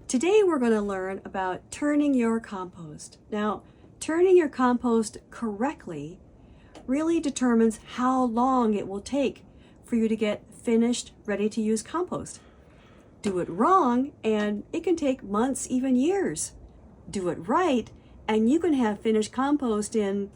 Today we're going to learn about turning your compost. Now, turning your compost correctly really determines how long it will take for you to get finished, ready to use compost. Do it wrong and it can take months, even years. Do it right and you can have finished compost in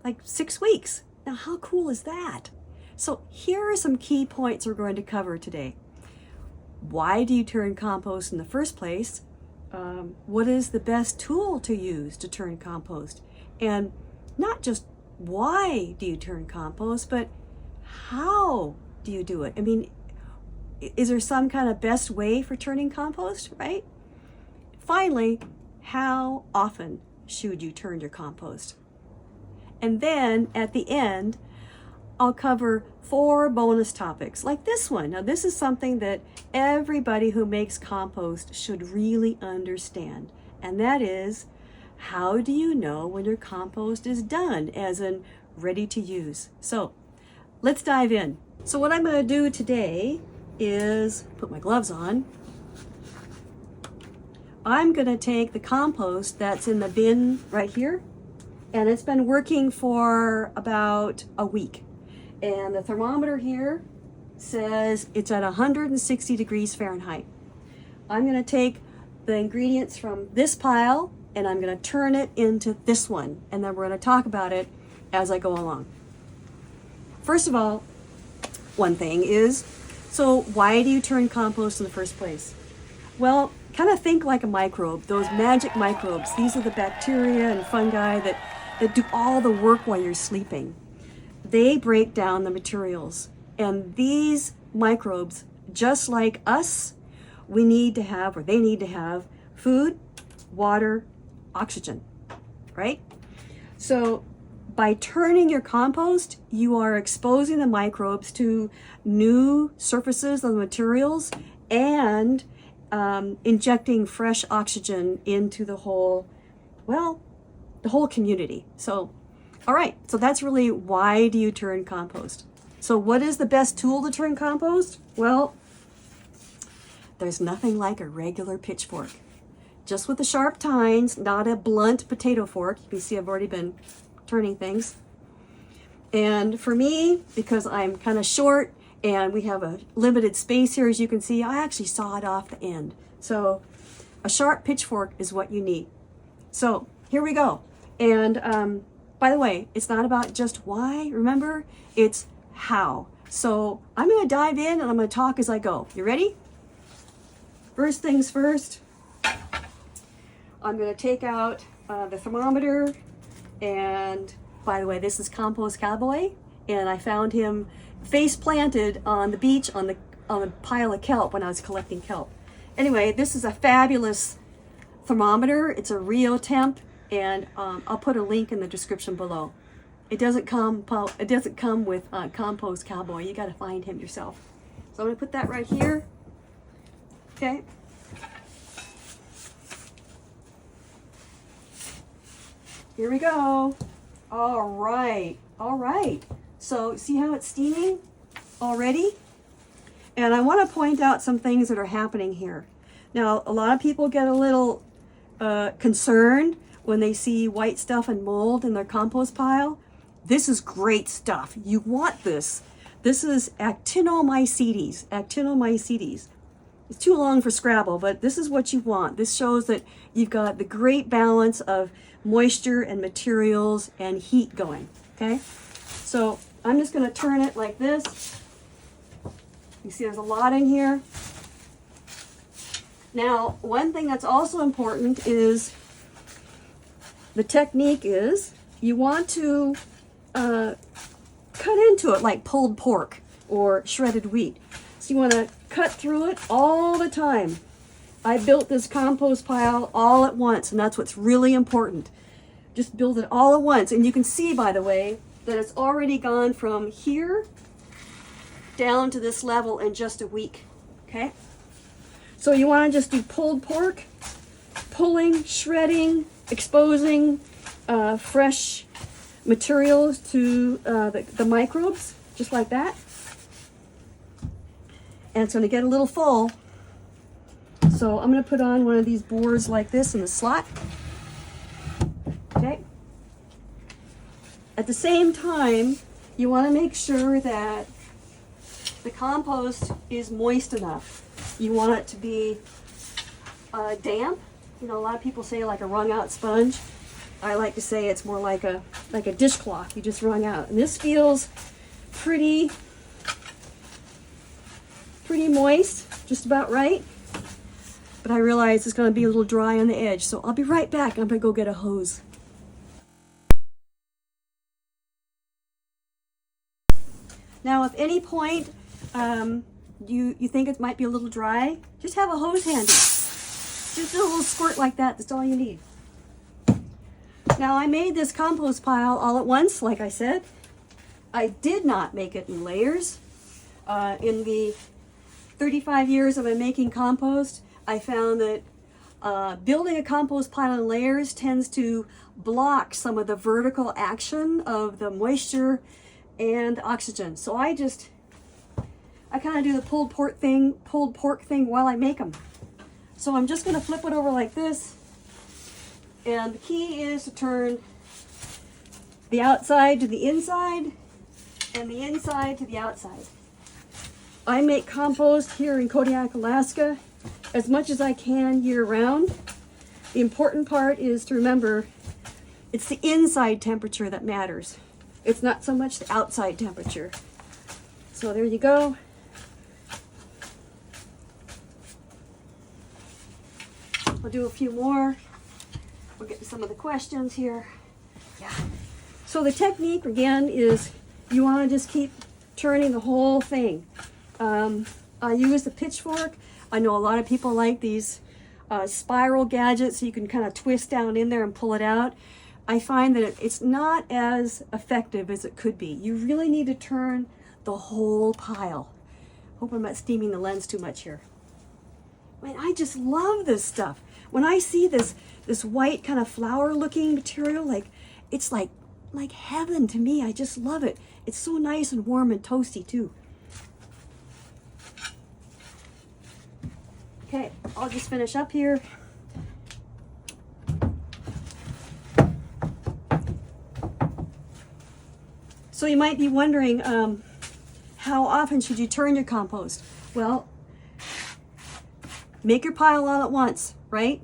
like 6 weeks. Now, how cool is that? So here are some key points we're going to cover today. Why do you turn compost in the first place? What is the best tool to use to turn compost? And not just why do you turn compost, but how do you do it? I mean, is there some kind of best way for turning compost, right? Finally, how often should you turn your compost? And then at the end, I'll cover 4 bonus topics like this one. Now, this is something that everybody who makes compost should really understand. And that is, how do you know when your compost is done, as in ready to use? So let's dive in. So what I'm going to do today is put my gloves on. I'm going to take the compost that's in the bin right here, and it's been working for about a week. And the thermometer here says it's at 160 degrees Fahrenheit. I'm going to take the ingredients from this pile and I'm going to turn it into this one. And then we're going to talk about it as I go along. First of all, one thing is, so why do you turn compost in the first place? Well, kind of think like a microbe, those magic microbes. These are the bacteria and fungi that do all the work while you're sleeping. They break down the materials, and these microbes, just like us, they need to have food, water, oxygen, right? So by turning your compost, you are exposing the microbes to new surfaces of the materials and injecting fresh oxygen into the whole community. So all right, so that's really why do you turn compost. So what is the best tool to turn compost? Well, there's nothing like a regular pitchfork. Just with the sharp tines, not a blunt potato fork. You can see I've already been turning things. And for me, because I'm kind of short and we have a limited space here, as you can see, I actually sawed off the end. So a sharp pitchfork is what you need. So here we go. And by the way, it's not about just why, remember, it's how. So I'm going to dive in and I'm going to talk as I go. You ready? First things first, I'm going to take out the thermometer. And by the way, this is Compost Cowboy, and I found him face planted on the beach on a pile of kelp when I was collecting kelp. Anyway, this is a fabulous thermometer. It's a Rio temp. And I'll put a link in the description below. It doesn't come with Compost Cowboy. You got to find him yourself. So I'm going to put that right here. Okay. Here we go. All right. All right. So see how it's steaming already? And I want to point out some things that are happening here. Now, a lot of people get a little concerned when they see white stuff and mold in their compost pile. This is great stuff. You want this. This is actinomycetes. Actinomycetes. It's too long for Scrabble, but this is what you want. This shows that you've got the great balance of moisture and materials and heat going, okay? So I'm just gonna turn it like this. You see there's a lot in here. Now, one thing that's also important is the technique is you want to cut into it like pulled pork or shredded wheat. So you want to cut through it all the time. I built this compost pile all at once, and that's what's really important. Just build it all at once. And you can see, by the way, that it's already gone from here down to this level in just a week, okay? So you want to just do pulled pork, pulling, shredding, exposing fresh materials to the microbes, just like that. And it's going to get a little full. So So I'm going to put on one of these boards like this in the slot. Okay. At the same time, you want to make sure that the compost is moist enough. You want it to be damp. You know, a lot of people say like a wrung out sponge. I like to say it's more like a dishcloth you just wrung out. And this feels pretty moist, just about right. But I realize it's going to be a little dry on the edge, so I'll be right back. I'm going to go get a hose. Now, if any point you think it might be a little dry, just have a hose handy. Just a little squirt like that, that's all you need. Now, I made this compost pile all at once, like I said. I did not make it in layers. In the 35 years I've been making compost, I found that building a compost pile in layers tends to block some of the vertical action of the moisture and oxygen. So I kind of do the pulled pork thing while I make them. So I'm just going to flip it over like this. And the key is to turn the outside to the inside and the inside to the outside. I make compost here in Kodiak, Alaska, as much as I can year round. The important part is to remember it's the inside temperature that matters. It's not so much the outside temperature. So there you go. I'll do a few more. We'll get to some of the questions here. Yeah. So the technique again is you want to just keep turning the whole thing. I use the pitchfork. I know a lot of people like these spiral gadgets so you can kind of twist down in there and pull it out. I find that it's not as effective as it could be. You really need to turn the whole pile. Hope I'm not steaming the lens too much here. Man, I just love this stuff. When I see this white kind of flower looking material, it's like heaven to me. I just love it. It's so nice and warm and toasty too. Okay, I'll just finish up here. So you might be wondering, how often should you turn your compost? Well, make your pile all at once, right?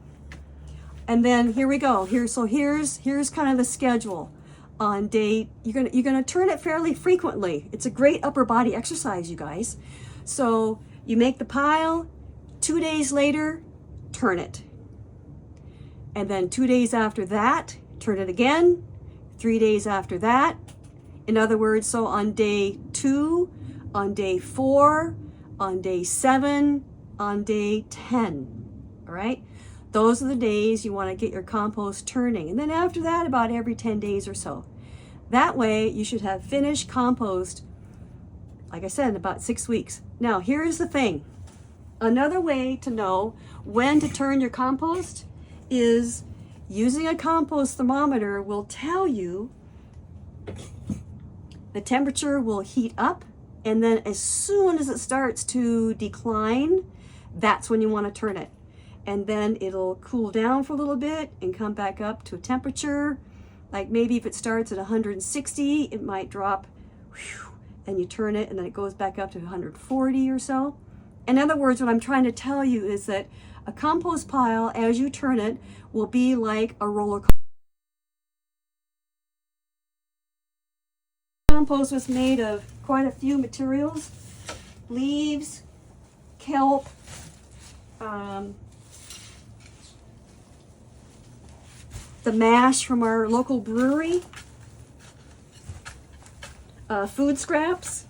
And then here we go. Here's kind of the schedule. On day, you're gonna turn it fairly frequently. It's a great upper body exercise, you guys. So you make the pile, 2 days later, turn it. And then 2 days after that, turn it again. 3 days after that. In other words, so on day 2, on day 4, on day 7, on day 10, all right? Those are the days you want to get your compost turning. And then after that, about every 10 days or so. That way, you should have finished compost, like I said, in about 6 weeks. Now, here's the thing. Another way to know when to turn your compost is using a compost thermometer will tell you the temperature will heat up, and then as soon as it starts to decline, that's when you want to turn it. And then it'll cool down for a little bit and come back up to a temperature. Like maybe if it starts at 160, it might drop, and you turn it, and then it goes back up to 140 or so. In other words, what I'm trying to tell you is that a compost pile, as you turn it, will be like a roller coaster. Compost was made of quite a few materials: leaves, kelp, the mash from our local brewery, food scraps.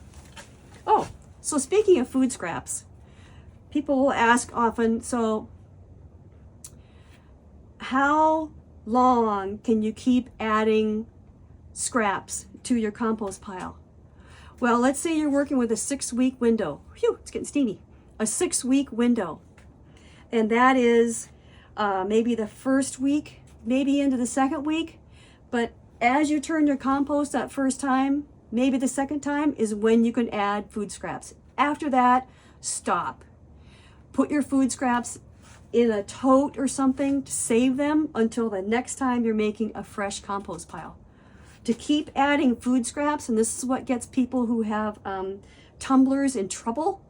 Oh, so speaking of food scraps, people will ask often, so how long can you keep adding scraps to your compost pile? Well, let's say you're working with a 6-week window. Phew, it's getting steamy. A 6-week window. And that is maybe the first week, maybe into the second week. But as you turn your compost that first time, maybe the second time is when you can add food scraps. After that, stop. Put your food scraps in a tote or something to save them until the next time you're making a fresh compost pile. To keep adding food scraps, and this is what gets people who have tumblers in trouble,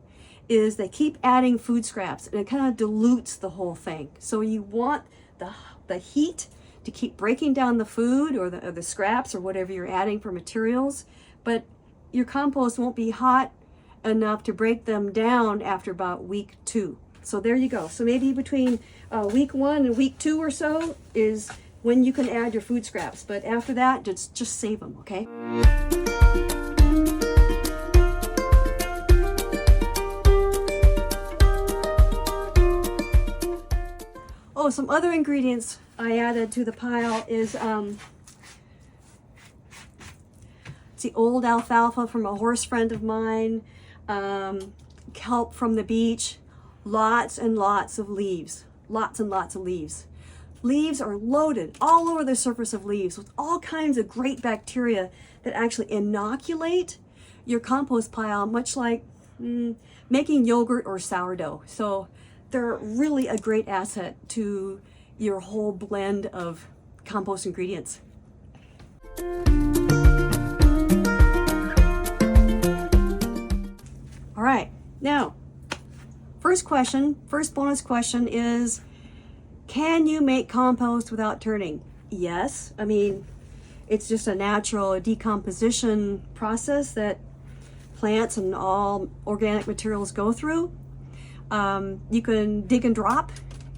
is they keep adding food scraps and it kind of dilutes the whole thing. So you want the heat to keep breaking down the food or the scraps or whatever you're adding for materials, but your compost won't be hot enough to break them down after about week 2. So there you go. So maybe between week 1 and week 2 or so is when you can add your food scraps. But after that, just save them, okay? Oh, some other ingredients I added to the pile is it's the old alfalfa from a horse friend of mine, kelp from the beach, lots and lots of leaves, lots and lots of leaves. Leaves are loaded all over the surface of leaves with all kinds of great bacteria that actually inoculate your compost pile, much like making yogurt or sourdough. So they're really a great asset to your whole blend of compost ingredients. All right, now, first bonus question is, can you make compost without turning? Yes, I mean, it's just a natural decomposition process that plants and all organic materials go through. You can dig and drop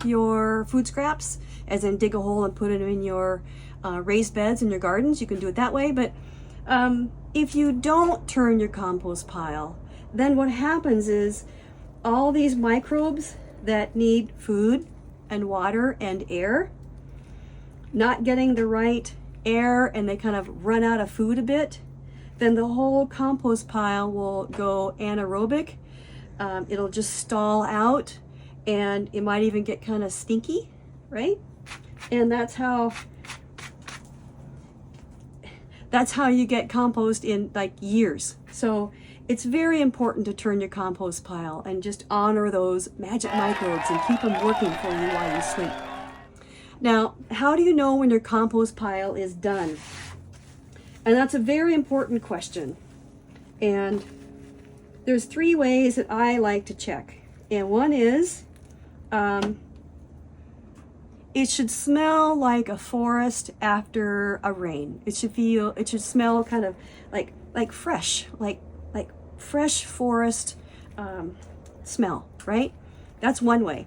your food scraps, as in dig a hole and put it in your raised beds in your gardens. You can do it that way, but if you don't turn your compost pile, then what happens is all these microbes that need food and water and air, not getting the right air, and they kind of run out of food a bit, then the whole compost pile will go anaerobic. It'll just stall out, and it might even get kind of stinky, right? And that's how you get compost in like years. So it's very important to turn your compost pile and just honor those magic microbes and keep them working for you while you sleep. Now, how do you know when your compost pile is done? And that's a very important question. And there's 3 ways that I like to check. And one is, it should smell like a forest after a rain. It should smell kind of like fresh, like fresh forest smell, right? That's one way.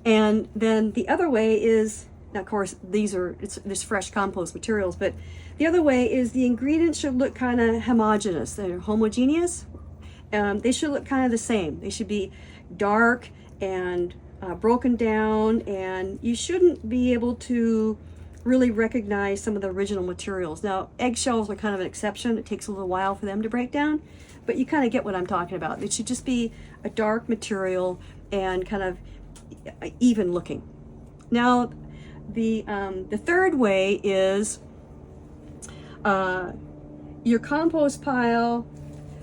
And then the other way is, now of course there's fresh compost materials, but the other way is the ingredients should look kind of homogeneous. They're homogeneous. They should look kind of the same. They should be dark and broken down, and you shouldn't be able to really recognize some of the original materials. Now, eggshells are kind of an exception. It takes a little while for them to break down, but you kind of get what I'm talking about. It should just be a dark material and kind of even looking. Now, the third way is your compost pile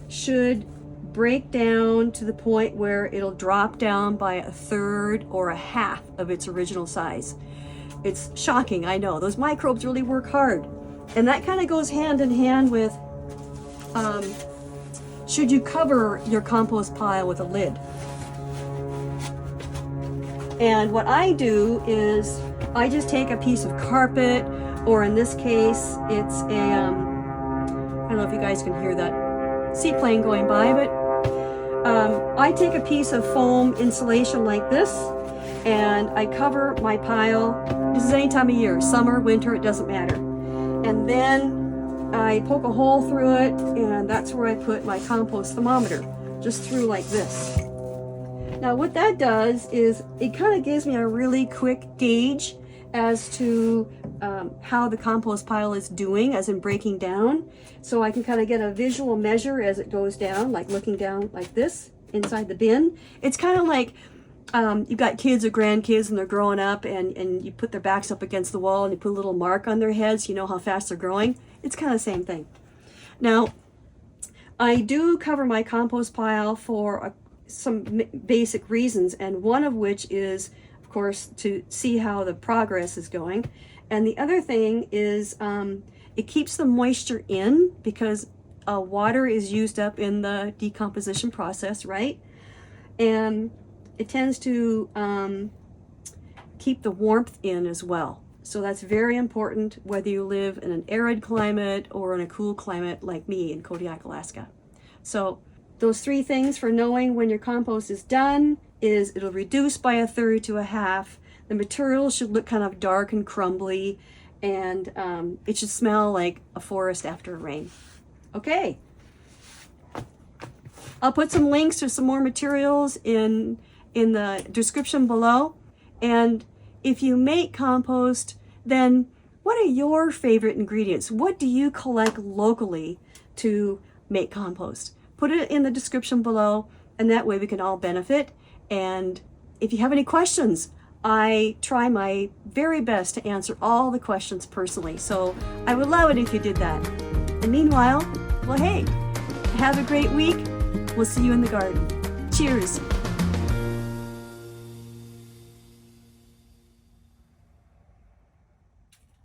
should break down to the point where it'll drop down by 1/3 or 1/2 of its original size. It's shocking, I know. Those microbes really work hard. And that kind of goes hand in hand with, should you cover your compost pile with a lid? And what I do is I just take a piece of carpet, or in this case, it's a, I don't know if you guys can hear that seaplane going by, but I take a piece of foam insulation like this, and I cover my pile. This is any time of year, summer, winter, it doesn't matter. And then I poke a hole through it, and that's where I put my compost thermometer, just through like this. Now what that does is it kind of gives me a really quick gauge as to how the compost pile is doing, as in breaking down. So I can kind of get a visual measure as it goes down, like looking down like this inside the bin. It's kind of like you've got kids or grandkids and they're growing up, and you put their backs up against the wall and you put a little mark on their heads, you know how fast they're growing. It's kind of the same thing. Now, I do cover my compost pile for some basic reasons, and one of which is, of course, to see how the progress is going. And the other thing is it keeps the moisture in, because water is used up in the decomposition process, right? And it tends to keep the warmth in as well. So that's very important whether you live in an arid climate or in a cool climate like me in Kodiak, Alaska. So those 3 things for knowing when your compost is done is it'll reduce by 1/3 to 1/2. The material should look kind of dark and crumbly, and it should smell like a forest after rain. Okay. I'll put some links to some more materials in the description below. And if you make compost, then what are your favorite ingredients? What do you collect locally to make compost? Put it in the description below, and that way we can all benefit. And if you have any questions, I try my very best to answer all the questions personally. So I would love it if you did that. And meanwhile, well, hey, have a great week. We'll see you in the garden. Cheers.